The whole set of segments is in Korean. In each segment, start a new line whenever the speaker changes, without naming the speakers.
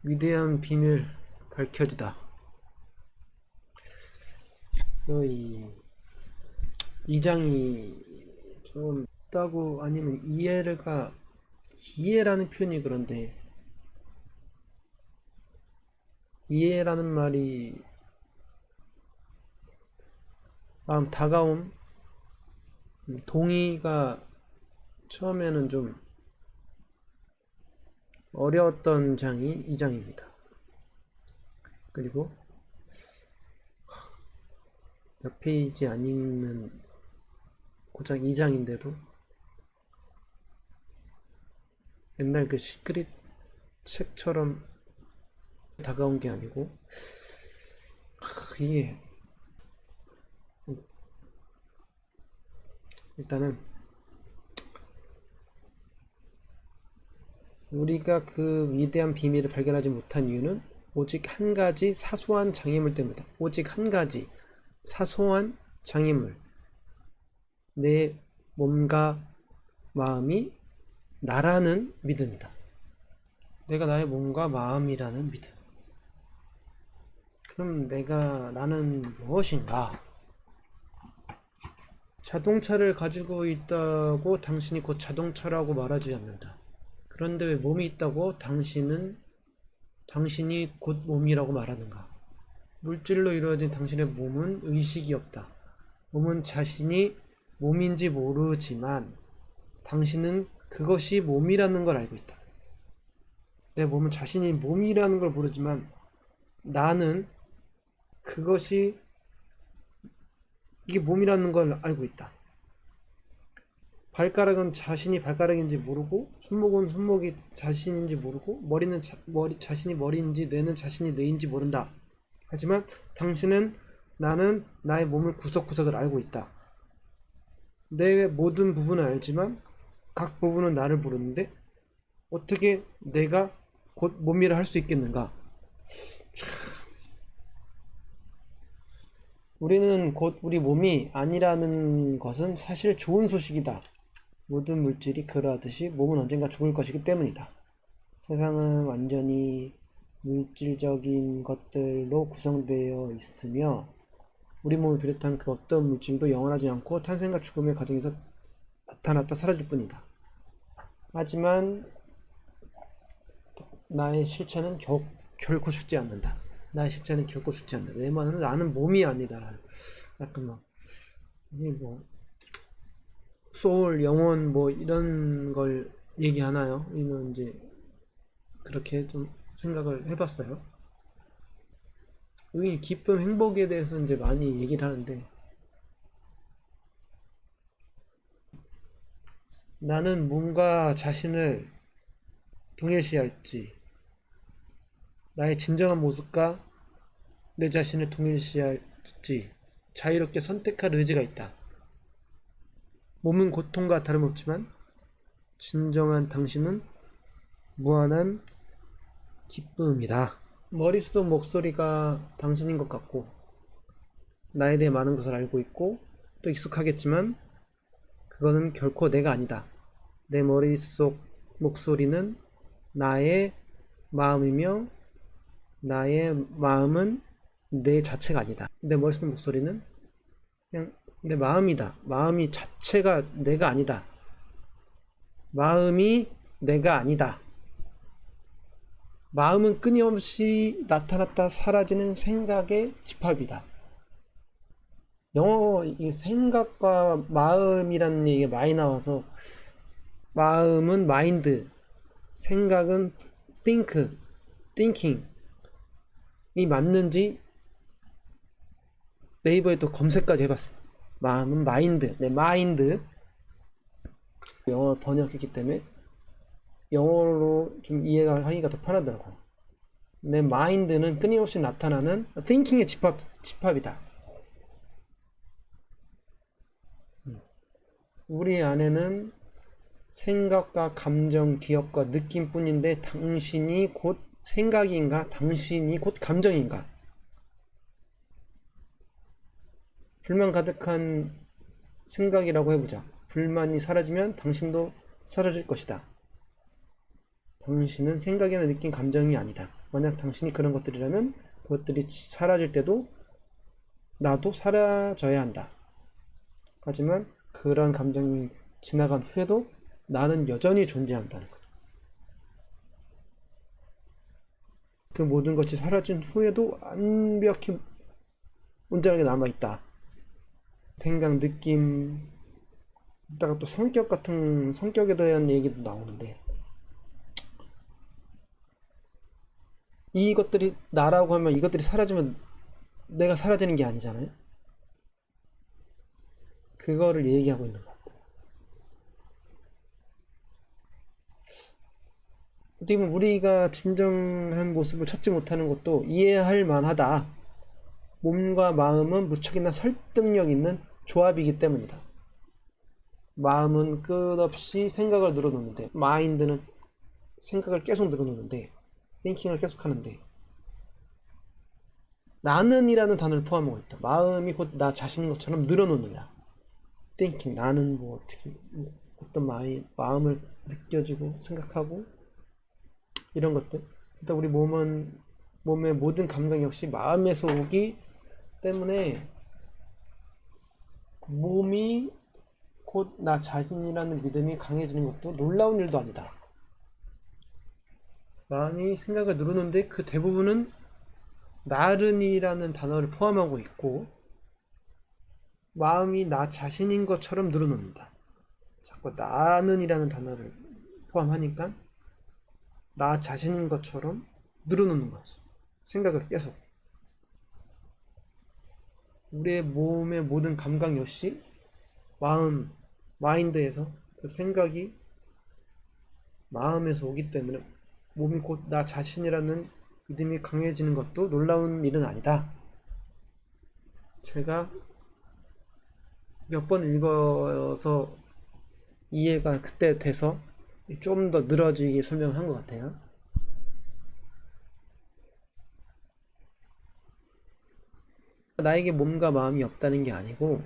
위대한 비밀 밝혀지다. 이 장이 좀 있다고 아니면 이해라는 표현이 그런데 이해라는 말이 마음 다가옴, 동의가 처음에는 좀 어려웠던 장이 이 장입니다. 그리고 몇 페이지 안 읽는 고작 2장인데도 옛날 그 시크릿 책처럼 다가온 게 아니고 이게 일단은 우리가 그 위대한 비밀을 발견하지 못한 이유는 오직 한 가지 사소한 장애물 때문이다. 오직 한 가지 사소한 장애물, 내 몸과 마음이 나라는 믿음이다. 내가 나의 몸과 마음이라는 믿음. 그럼 나는 무엇인가? 자동차를 가지고 있다고 당신이 곧 자동차라고 말하지 않는다. 그런데 왜 몸이 있다고 당신이 곧 몸이라고 말하는가? 물질로 이루어진 당신의 몸은 의식이 없다. 몸은 자신이 몸인지 모르지만 당신은 그것이 몸이라는 걸 알고 있다. 내 몸은 자신이 몸이라는 걸 모르지만 나는 그것이 이게 몸이라는 걸 알고 있다. 발가락은 자신이 발가락인지 모르고 손목은 손목이 자신인지 모르고 머리는 자신이 머리인지 뇌는 자신이 뇌인지 모른다. 하지만 나는 나의 몸을 구석구석을 알고 있다. 내 모든 부분을 알지만 각 부분은 나를 모르는데 어떻게 내가 곧 몸이라 할 수 있겠는가? 우리는 곧 우리 몸이 아니라는 것은 사실 좋은 소식이다. 모든 물질이 그러하듯이 몸은 언젠가 죽을 것이기 때문이다. 세상은 완전히 물질적인 것들로 구성되어 있으며 우리 몸을 비롯한 그 어떤 물질도 영원하지 않고 탄생과 죽음의 과정에서 나타났다 사라질 뿐이다. 하지만 나의 실체는 결코 죽지 않는다. 나의 실체는 결코 죽지 않는다. 내 말은 나는 몸이 아니다. 약간 이게 소울, 영혼 이런 걸 얘기하나요? 이는 이제 그렇게 좀 생각을 해봤어요. 여기 기쁨, 행복에 대해서 이제 많이 얘기를 하는데 나는 몸과 자신을 동일시할지 나의 진정한 모습과 내 자신을 동일시할지 자유롭게 선택할 의지가 있다. 몸은 고통과 다름없지만 진정한 당신은 무한한 기쁨이다. 머릿속 목소리가 당신인 것 같고 나에 대해 많은 것을 알고 있고 또 익숙하겠지만 그거는 결코 내가 아니다. 내 머릿속 목소리는 나의 마음이며 나의 마음은 내 자체가 아니다. 내 머릿속 목소리는 그냥 내 마음이다. 마음이 자체가 내가 아니다. 마음이 내가 아니다. 마음은 끊임없이 나타났다 사라지는 생각의 집합이다. 영어 이 생각과 마음이라는 얘기가 많이 나와서 마음은 마인드, 생각은 thinking 이 맞는지 네이버에 또 검색까지 해봤습니다. 마음은 마인드, 내 마인드 영어 번역했기 때문에 영어로 좀 이해가 하기가 더 편하더라고요. 내 마인드는 끊임없이 나타나는 thinking의 집합이다. 우리 안에는 생각과 감정, 기억과 느낌뿐인데 당신이 곧 생각인가? 당신이 곧 감정인가? 불만 가득한 생각이라고 해보자. 불만이 사라지면 당신도 사라질 것이다. 당신은 생각이나 느낀 감정이 아니다. 만약 당신이 그런 것들이라면 그것들이 사라질 때도 나도 사라져야 한다. 하지만 그런 감정이 지나간 후에도 나는 여전히 존재한다는 거죠. 그 모든 것이 사라진 후에도 완벽히 온전하게 남아있다. 생각, 느낌, 이따가 또 성격에 대한 얘기도 나오는데, 이것들이 나라고 하면 이것들이 사라지면 내가 사라지는 게 아니잖아요. 그거를 얘기하고 있는 것 같아요. 어떻게 보면 우리가 진정한 모습을 찾지 못하는 것도 이해할 만하다. 몸과 마음은 무척이나 설득력 있는 조합이기 때문이다. 마음은 끝없이 생각을 늘어놓는데, 마인드는 생각을 계속 늘어놓는데, 띵킹을 계속 하는데, 나는이라는 단어를 포함하고 있다. 마음이 곧 나 자신인 것처럼 늘어놓느냐. 띵킹, 나는 뭐 어떻게, 어떤 마음을 느껴지고 생각하고 이런 것들. 일단 우리 몸의 모든 감각 역시 마음에서 오기 때문에 몸이 곧 나 자신이라는 믿음이 강해지는 것도 놀라운 일도 아니다. 마음이 생각을 누르는데 그 대부분은 나른이라는 단어를 포함하고 있고 마음이 나 자신인 것처럼 늘어놓는다. 자꾸 나는이라는 단어를 포함하니까 나 자신인 것처럼 늘어놓는 거지. 생각을 계속. 우리의 몸의 모든 감각 역시 마인드에서 그 생각이 마음에서 오기 때문에 몸이 곧 나 자신이라는 믿음이 강해지는 것도 놀라운 일은 아니다. 제가 몇 번 읽어서 이해가 그때 돼서 좀 더 늘어지게 설명을 한 것 같아요. 나에게 몸과 마음이 없다는 게 아니고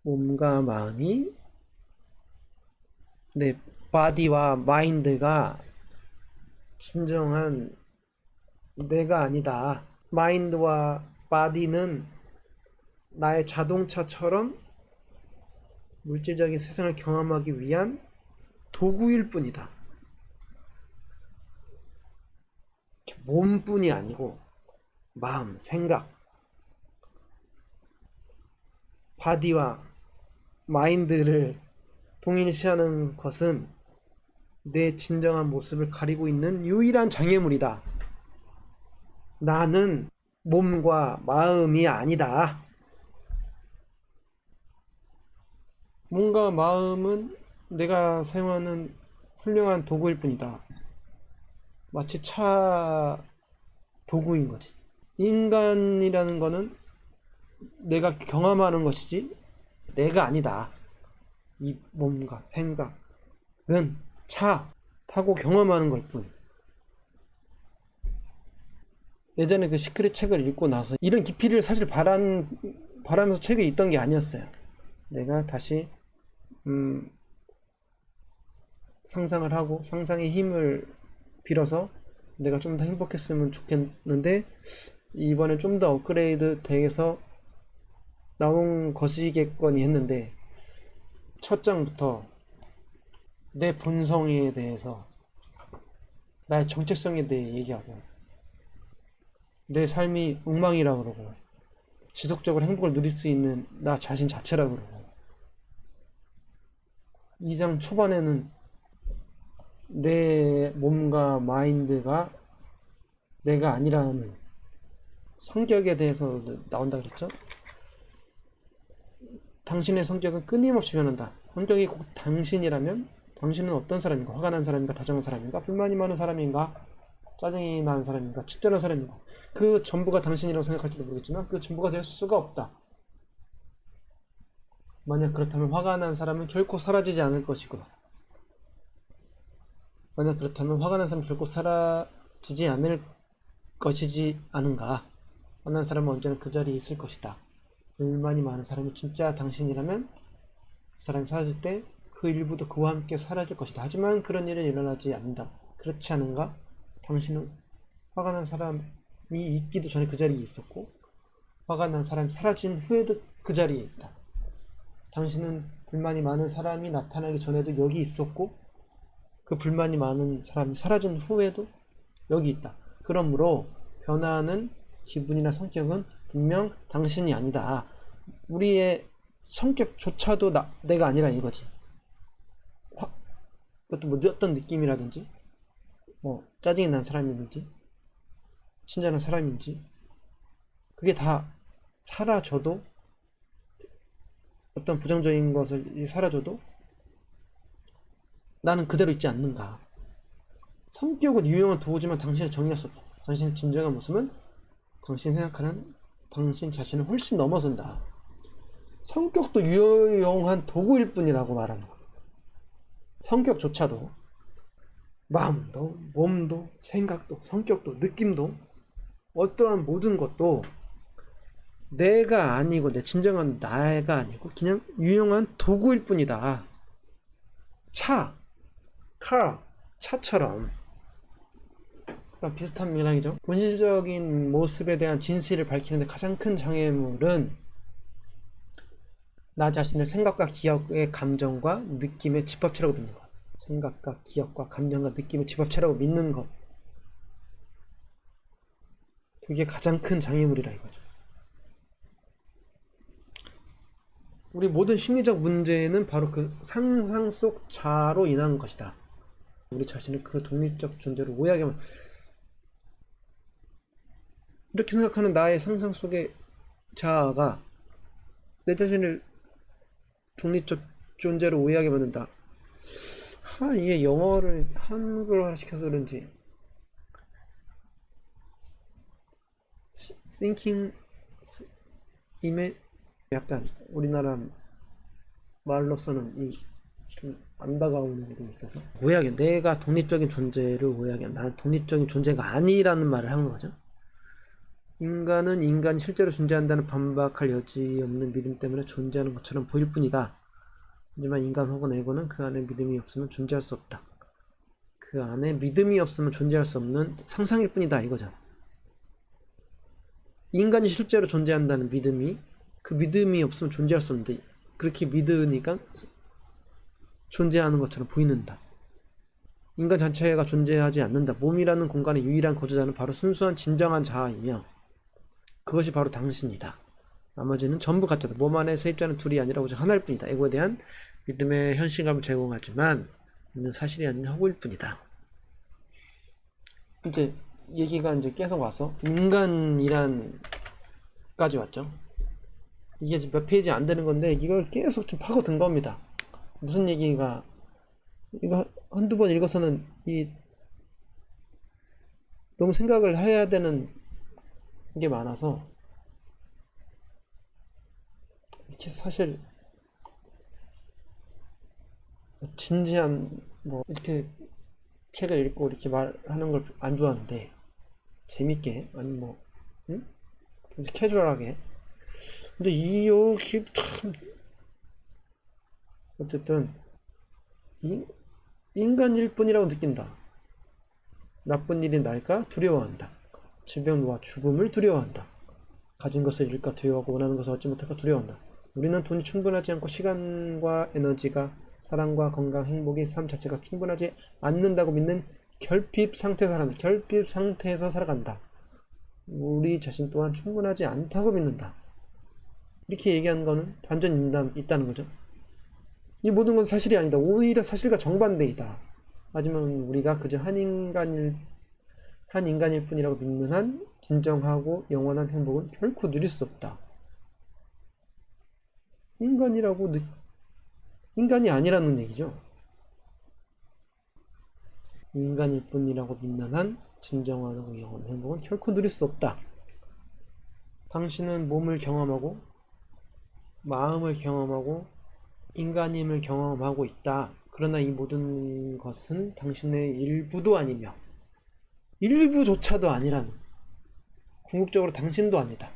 몸과 마음이 내 바디와 마인드가 진정한 내가 아니다. 마인드와 바디는 나의 자동차처럼 물질적인 세상을 경험하기 위한 도구일 뿐이다. 몸뿐이 아니고 마음, 생각, 바디와 마인드를 동일시하는 것은 내 진정한 모습을 가리고 있는 유일한 장애물이다. 나는 몸과 마음이 아니다. 몸과 마음은 내가 사용하는 훌륭한 도구일 뿐이다. 마치 차 도구인 거지. 인간이라는 거는 내가 경험하는 것이지 내가 아니다. 이 몸과 생각은 차 타고 경험하는 걸 뿐. 예전에 그 시크릿 책을 읽고 나서 이런 깊이를 사실 바라면서 책을 읽던 게 아니었어요. 내가 다시 상상을 하고 상상의 힘을 빌어서 내가 좀 더 행복했으면 좋겠는데 이번에 좀 더 업그레이드 돼서 나온 것이겠거니 했는데 첫 장부터 내 본성에 대해서 나의 정체성에 대해 얘기하고 내 삶이 엉망이라고 그러고 지속적으로 행복을 누릴 수 있는 나 자신 자체라고 그러고 2장 초반에는 내 몸과 마인드가 내가 아니라는 성격에 대해서 나온다 그랬죠? 당신의 성격은 끊임없이 변한다. 성격이 꼭 당신이라면 당신은 어떤 사람인가? 화가 난 사람인가? 다정한 사람인가? 불만이 많은 사람인가? 짜증이 나는 사람인가? 친절한 사람인가? 그 전부가 당신이라고 생각할지도 모르겠지만 그 전부가 될 수가 없다. 만약 그렇다면 화가 난 사람은 결코 사라지지 않을 것이고 만약 그렇다면 화가 난 사람은 결코 사라지지 않을 것이지 않은가. 화가 난 사람은 언제나 그 자리에 있을 것이다. 불만이 많은 사람이 진짜 당신이라면 그 사람이 사라질 때 그 그 일부도 그와 함께 사라질 것이다. 하지만 그런 일은 일어나지 않는다. 그렇지 않은가? 당신은 화가 난 사람이 있기도 전에 그 자리에 있었고, 화가 난 사람이 사라진 후에도 그 자리에 있다. 당신은 불만이 많은 사람이 나타나기 전에도 여기 있었고, 그 불만이 많은 사람이 사라진 후에도 여기 있다. 그러므로 변화하는 기분이나 성격은 분명 당신이 아니다. 우리의 성격조차도 내가 아니라 이거지. 그것도 뭐 어떤 느낌이라든지, 뭐 짜증이 난 사람이든지, 친절한 사람인지, 그게 다 사라져도, 어떤 부정적인 것을 사라져도 나는 그대로 있지 않는가. 성격은 유용한 도구지만 당신을 정의할 수 없다. 당신의 진정한 모습은 당신이 생각하는 당신 자신을 훨씬 넘어선다. 성격도 유용한 도구일 뿐이라고 말하는 거야. 성격조차도, 마음도, 몸도, 생각도, 성격도, 느낌도, 어떠한 모든 것도 내가 아니고, 내 진정한 나가 아니고 그냥 유용한 도구일 뿐이다. 차처럼 비슷한 맥락이죠. 본질적인 모습에 대한 진실을 밝히는데 가장 큰 장애물은 나 자신을 생각과 기억의 감정과 느낌의 집합체라고 믿는 것. 생각과 기억과 감정과 느낌의 집합체라고 믿는 것. 그게 가장 큰 장애물이라 이거죠. 우리 모든 심리적 문제는 바로 그 상상 속 자로 인한 것이다. 우리 자신을 그 독립적 존재로 오해하게 하면, 이렇게 생각하는 나의 상상 속의 자아가 내 자신을 독립적 존재로 오해하게 만든다. 이게 영어를 한글화 시켜서 그런지 thinking 약간 우리나라 말로서는 좀 안 다가오는 게 있어서 오해하게, 내가 독립적인 존재를 오해하게, 나는 독립적인 존재가 아니라는 말을 하는 거죠. 인간은 인간이 실제로 존재한다는 반박할 여지 없는 믿음 때문에 존재하는 것처럼 보일 뿐이다. 하지만 인간 혹은 에고는 그 안에 믿음이 없으면 존재할 수 없다. 그 안에 믿음이 없으면 존재할 수 없는 상상일 뿐이다 이거죠. 인간이 실제로 존재한다는 믿음이, 그 믿음이 없으면 존재할 수 없는데 그렇게 믿으니까 존재하는 것처럼 보이는다. 인간 자체가 존재하지 않는다. 몸이라는 공간의 유일한 거주자는 바로 순수한 진정한 자아이며 그것이 바로 당신이다. 나머지는 전부 가짜다. 몸 안에 세입자는 둘이 아니라 오직 하나일 뿐이다. 에고에 대한 믿음의 현실감을 제공하지만 있는 사실이 아닌 허구일 뿐이다. 이제 얘기가 이제 계속 와서 인간이란 까지 왔죠. 이게 지금 몇 페이지 안 되는 건데 이걸 계속 좀 파고든 겁니다. 무슨 얘기가, 이거 한두 번 읽어서는 너무 생각을 해야 되는 게 많아서, 이렇게 사실 진지한 이렇게 책을 읽고 이렇게 말하는 걸 안 좋아하는데 재밌게, 아니 응? 캐주얼하게. 근데 이게 참, 어쨌든 인간일 뿐이라고 느낀다. 나쁜 일이 날까 두려워한다. 질병과 죽음을 두려워한다. 가진 것을 잃을까 두려워하고 원하는 것을 얻지 못할까 두려워한다. 우리는 돈이 충분하지 않고 시간과 에너지가, 사랑과 건강, 행복이, 삶 자체가 충분하지 않는다고 믿는 결핍 상태에서 살아간다. 결핍 상태에서 살아간다. 우리 자신 또한 충분하지 않다고 믿는다. 이렇게 얘기하는 거는 반전 있다는 거죠. 이 모든 건 사실이 아니다. 오히려 사실과 정반대이다. 하지만 우리가 그저 한 인간일 뿐이라고 믿는 한 진정하고 영원한 행복은 결코 누릴 수 없다. 인간이 아니라는 얘기죠. 인간일 뿐이라고 믿는 한 진정하고 영원한 행복은 결코 누릴 수 없다. 당신은 몸을 경험하고 마음을 경험하고 인간임을 경험하고 있다. 그러나 이 모든 것은 당신의 일부도 아니며 일부조차도 아니라는, 궁극적으로 당신도 아니다.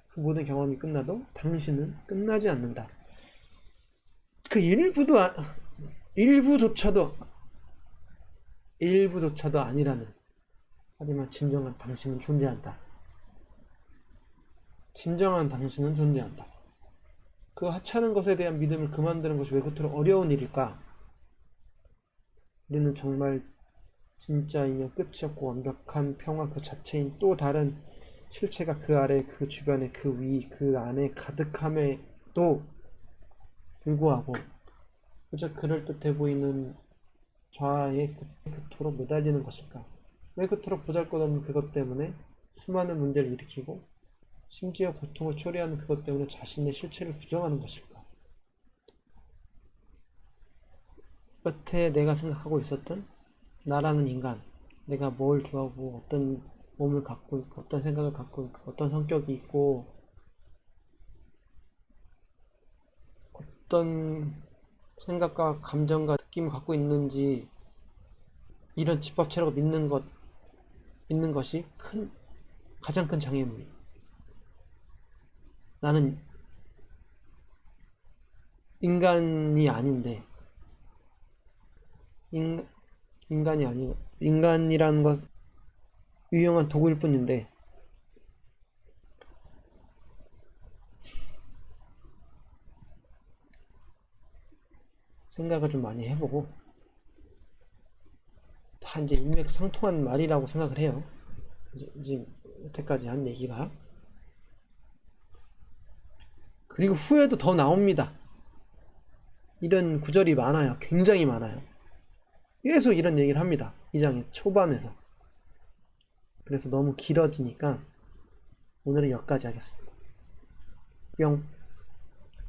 그 모든 경험이 끝나도 당신은 끝나지 않는다. 그 일부도 일부조차도 아니라는. 하지만 진정한 당신은 존재한다. 진정한 당신은 존재한다. 그 하찮은 것에 대한 믿음을 그만두는 것이 왜 그토록 어려운 일일까? 우리는 정말 진짜이며 끝이 없고 완벽한 평화 그 자체인 또 다른 실체가 그 아래, 그 주변에, 그 위, 그 안에 가득함에도 불구하고 그저 그럴듯해 보이는 좌에 그토록 매달리는 것일까? 왜 그토록 보잘것없는 그것 때문에 수많은 문제를 일으키고 심지어 고통을 초래하는 그것 때문에 자신의 실체를 부정하는 것일까? 끝에 내가 생각하고 있었던 나라는 인간, 내가 뭘 좋아하고 어떤 몸을 갖고 있고 어떤 생각을 갖고 있고 어떤 성격이 있고 어떤 생각과 감정과 느낌을 갖고 있는지 이런 집합체라고 믿는 것이 가장 큰 장애물이에요. 나는 인간이 아닌데 인간이 아니 인간이라는 것 유용한 도구일 뿐인데 생각을 좀 많이 해보고 다 이제 일맥상통한 말이라고 생각을 해요. 이제 여태까지 한 얘기가. 그리고 후에도 더 나옵니다. 이런 구절이 많아요. 굉장히 많아요. 계속 이런 얘기를 합니다. 이 장의 초반에서. 그래서 너무 길어지니까 오늘은 여기까지 하겠습니다. 뿅.